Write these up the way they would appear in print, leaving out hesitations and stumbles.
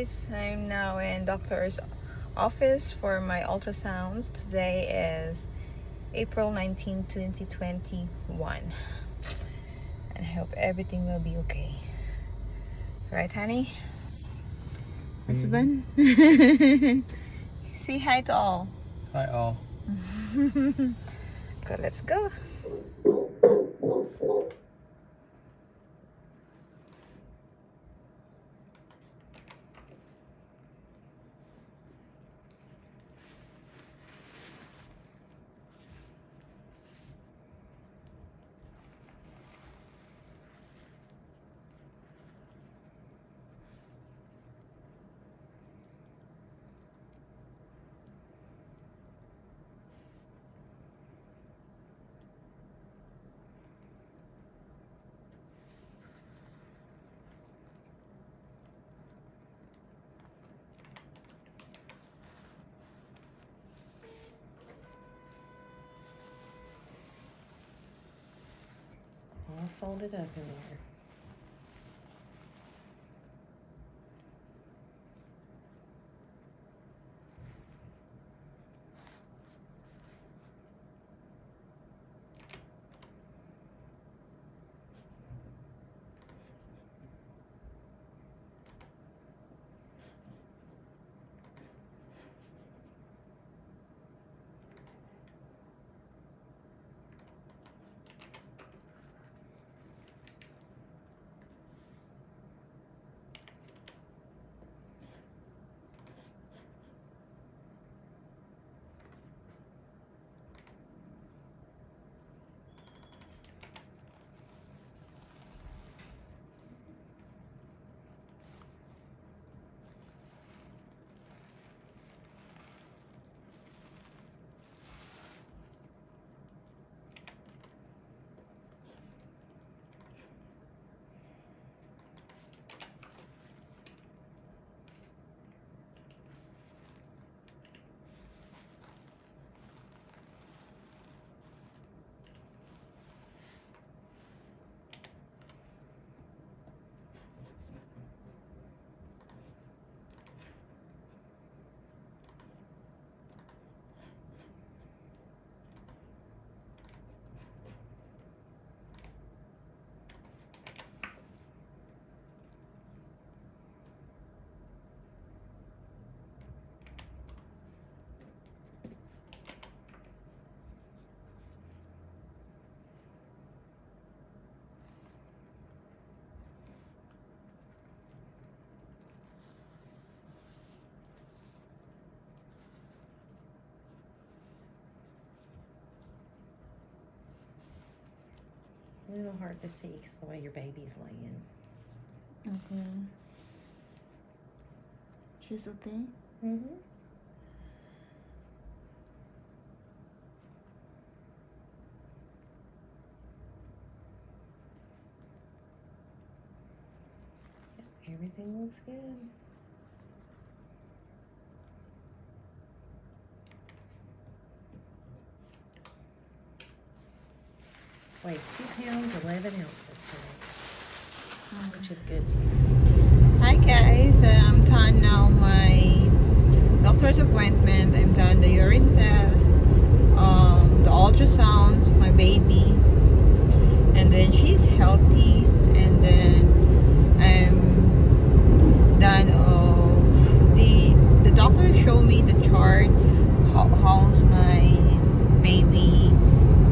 guys, I'm now in doctor's office for my ultrasounds. Today is April 19, 2021. And I hope everything will be okay. Right, honey? Husband? Say hi to all. Hi all. So let's go. All folded up in there. A little hard to see because the way your baby's laying. Okay. She's okay? Mm-hmm. Everything looks good. Weighs 2 pounds, 11 ounces today, which is good too. Hi guys, I'm done now my doctor's appointment. I'm done the urine test, the ultrasounds, my baby, and then she's healthy, and then I'm done of the doctor showed me the chart, how's my baby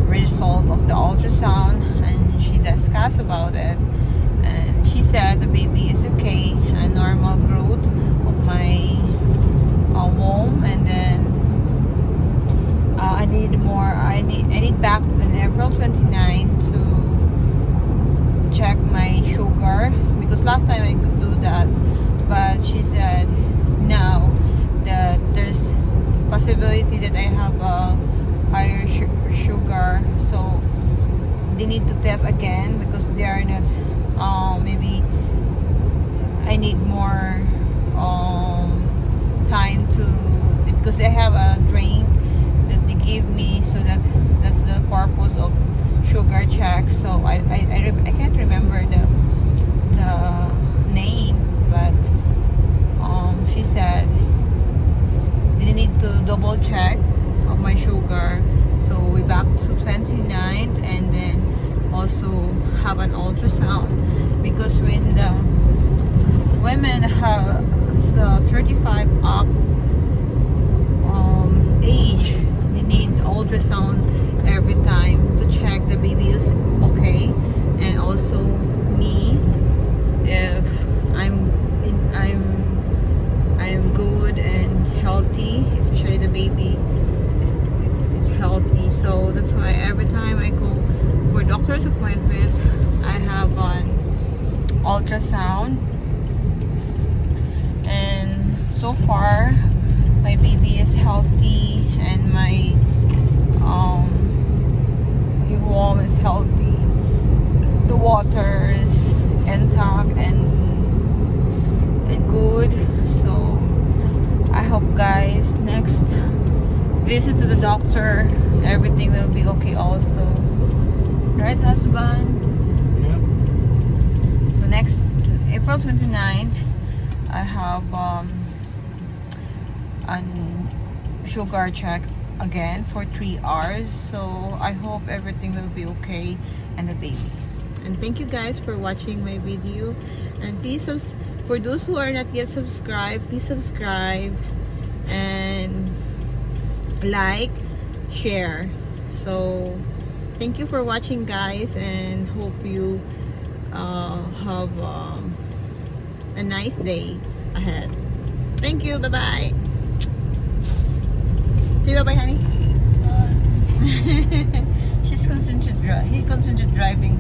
result of the ultrasound, and she discussed about it, and she said the baby is okay, a normal growth of my womb, and then I need back on April 29 to check my sugar, because last time I could do that, but she said now that there's possibility that I have a higher sugar, so they need to test again because they are not maybe I need more time to, because they have a drink that they give me, so that's the purpose of sugar check. So I can't remember the name, but women has 35 up age, they need ultrasound every time to check the baby is okay, and also me, if I'm good and healthy, especially the baby is, if it's healthy. So that's why every time I go for doctor's appointment, I have an ultrasound, and so far my baby is healthy and my womb is healthy, the water is intact and good. So I hope, guys, next visit to the doctor everything will be okay also, right, husband? Yeah. So next April 29th I have an sugar check again for 3 hours. So I hope everything will be okay and the baby. And thank you guys for watching my video, and please for those who are not yet subscribed, please subscribe and like, share. So thank you for watching, guys, and hope you have a nice day ahead. Thank you. Bye bye. Say bye bye, honey. He's concentrated driving